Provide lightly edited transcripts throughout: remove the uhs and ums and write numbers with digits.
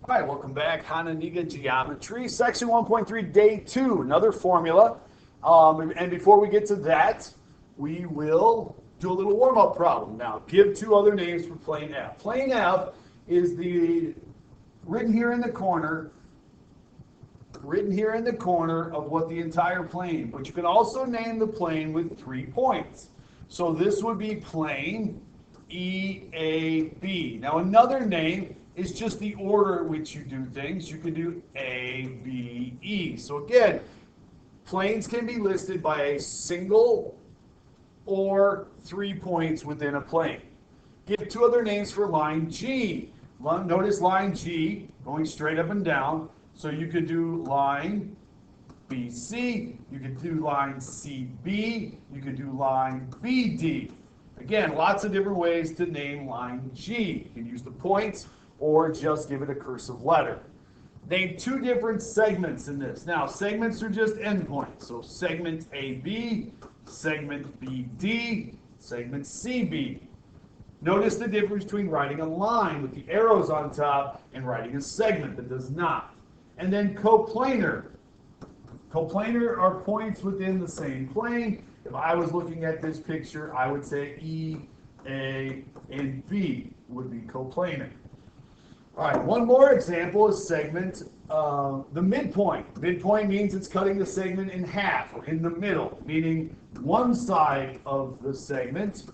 All right, welcome back. Hononegah Geometry, Section 1.3, Day 2, another formula. And before we get to that, we will do a little warm-up problem. Now, give two other names for plane F. Plane F is written here in the corner of what the entire plane, but you can also name the plane with 3 points. So this would be plane EAB. Now, another name is just the order in which you do things. You can do A, B, E. So again, planes can be listed by a single or 3 points within a plane. Give two other names for line G. Notice line G going straight up and down. So you could do line BC, you could do line CB, you could do line BD. Again, lots of different ways to name line G. You can use the points or just give it a cursive letter. Name two different segments in this. Now, segments are just endpoints. So segment AB, segment BD, segment CB. Notice the difference between writing a line with the arrows on top and writing a segment that does not. And then coplanar. Coplanar are points within the same plane. If I was looking at this picture, I would say E, A, and B would be coplanar. All right, one more example is segment, the midpoint. Midpoint means it's cutting the segment in half, or in the middle, meaning one side of the segment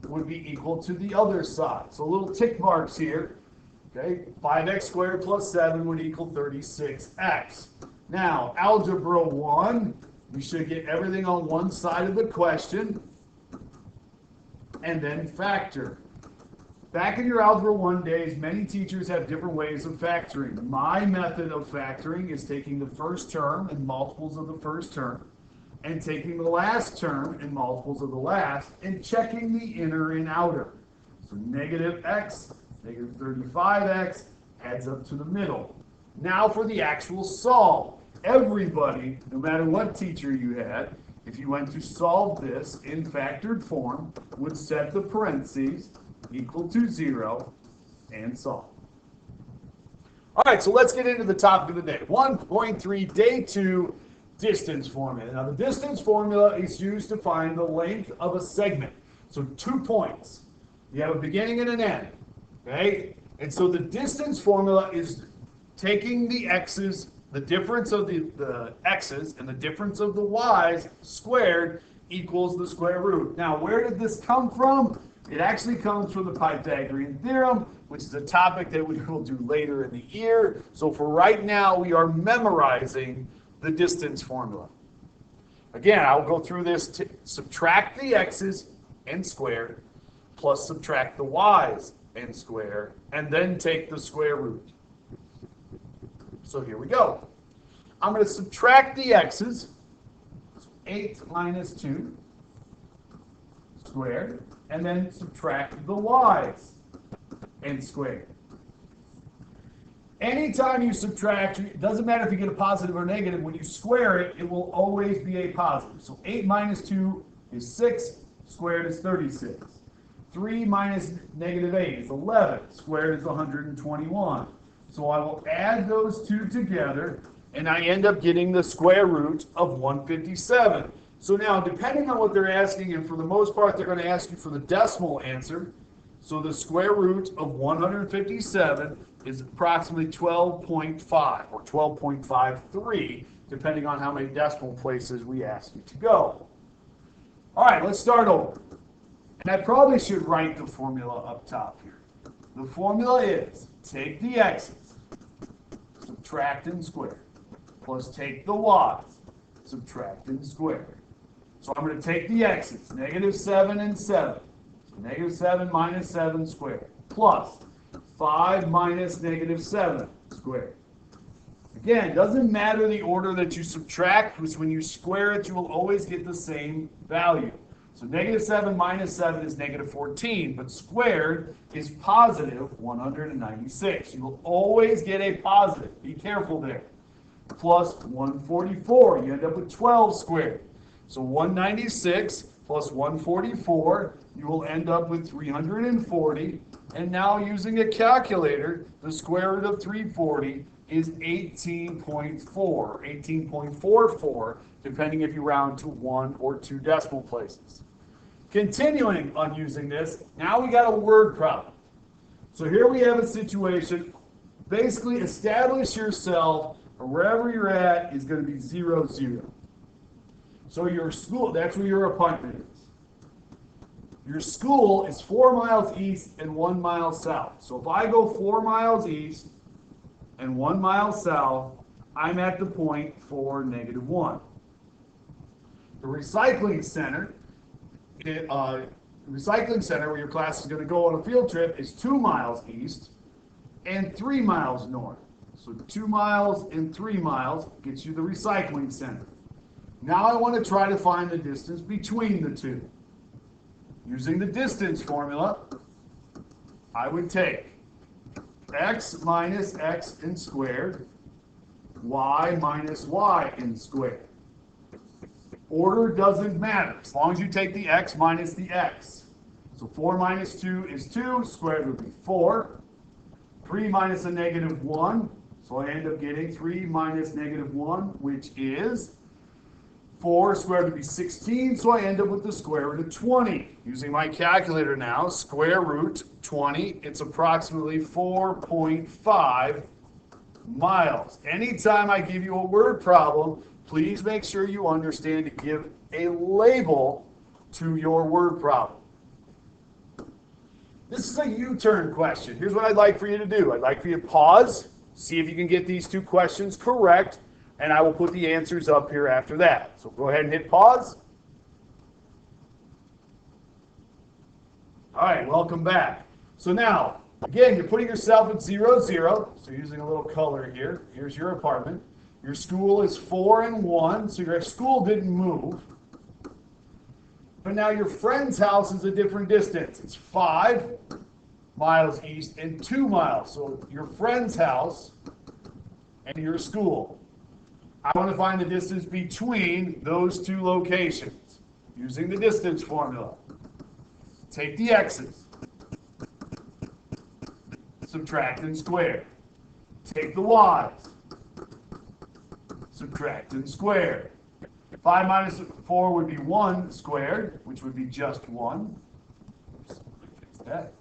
would be equal to the other side. So little tick marks here. Okay, 5x squared plus 7 would equal 36x. Now, Algebra 1, we should get everything on one side of the question, and then factor. Back in your Algebra 1 days, many teachers have different ways of factoring. My method of factoring is taking the first term and multiples of the first term, and taking the last term and multiples of the last, and checking the inner and outer. So negative x, negative 35x, adds up to the middle. Now for the actual solve. Everybody, no matter what teacher you had, if you went to solve this in factored form, would set the parentheses equal to 0 and solve. All right, so let's get into the topic of the day. 1.3, Day 2, distance formula. Now, the distance formula is used to find the length of a segment. So 2 points. You have a beginning and an end, okay? And so the distance formula is taking the x's, the difference of the x's and the difference of the y's squared equals the square root. Now, where did this come from? It actually comes from the Pythagorean theorem, which is a topic that we will do later in the year. So for right now, we are memorizing the distance formula. Again, I'll go through this to subtract the x's and square, plus subtract the y's and square, and then take the square root. So here we go. I'm going to subtract the x's, 8 minus 2 squared, and then subtract the y's and squared. Anytime you subtract, it doesn't matter if you get a positive or negative, when you square it, it will always be a positive. So 8 minus 2 is 6, squared is 36. 3 minus negative 8 is 11, squared is 121. So I will add those two together, and I end up getting the square root of 157. So now, depending on what they're asking, and for the most part, they're going to ask you for the decimal answer. So the square root of 157 is approximately 12.5 or 12.53, depending on how many decimal places we ask you to go. All right, let's start over. And I probably should write the formula up top here. The formula is take the x's, subtract and square, plus take the y's, subtract and square. So I'm going to take the x's, negative 7 and 7. So negative 7 minus 7 squared, plus 5 minus negative 7 squared. Again, it doesn't matter the order that you subtract, because when you square it, you will always get the same value. So negative 7 minus 7 is negative 14, but squared is positive 196. You will always get a positive. Be careful there. Plus 144. You end up with 12 squared. So 196 plus 144, you will end up with 340 And now using a calculator, the square root of 340 is 18.4, 18.44, depending if you round to 1 or 2 decimal places. Continuing on using this, now we got a word problem. So here we have a situation. Basically, establish yourself, or wherever you're at is going to be 0, 0. So your school, that's where your apartment is. Your school is 4 miles east and 1 mile south. So if I go 4 miles east and 1 mile south, I'm at the point for -1. The recycling center, where your class is going to go on a field trip, is 2 miles east and 3 miles north. So 2 miles and 3 miles gets you the recycling center. Now I want to try to find the distance between the two. Using the distance formula, I would take x minus x in squared, y minus y in squared. Order doesn't matter, as long as you take the x minus the x. So 4 minus 2 is 2, squared would be 4. 3 minus a -1, so I end up getting 3 minus -1, which is 4 squared would be 16, so I end up with the square root of 20. Using my calculator now, square root 20, it's approximately 4.5 miles. Anytime I give you a word problem, please make sure you understand to give a label to your word problem. This is a U-turn question. Here's what I'd like for you to do. I'd like for you to pause, see if you can get these 2 questions correct, and I will put the answers up here after that. So go ahead and hit pause. All right, welcome back. So now, again, you're putting yourself at 0, 0. So using a little color here. Here's your apartment. Your school is 4 and 1, so your school didn't move. But now your friend's house is a different distance. It's 5 miles east and 2 miles. So your friend's house and your school. I want to find the distance between those 2 locations using the distance formula. Take the x's, subtract and square. Take the y's, subtract and square. 5 minus 4 would be 1 squared, which would be just 1. Oops, fix that.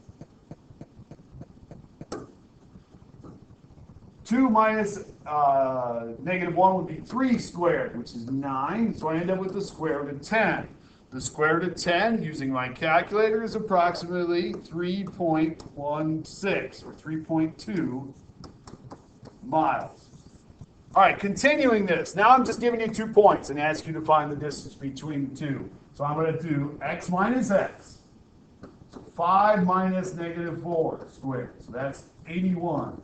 2 minus -1 would be 3 squared, which is 9. So I end up with the square root of 10. The square root of 10, using my calculator, is approximately 3.16 or 3.2 miles. All right, continuing this. Now I'm just giving you 2 points and ask you to find the distance between the 2. So I'm going to do x minus x. So 5 minus -4 squared. So that's 81.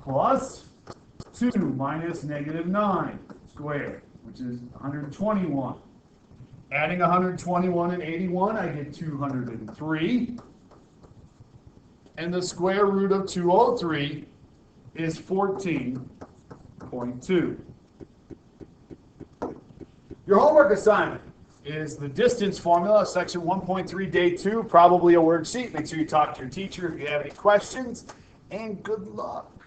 Plus 2 minus -9 squared, which is 121. Adding 121 and 81, I get 203. And the square root of 203 is 14.2. Your homework assignment is the distance formula, section 1.3, day 2, probably a worksheet. Make sure you talk to your teacher if you have any questions, and good luck.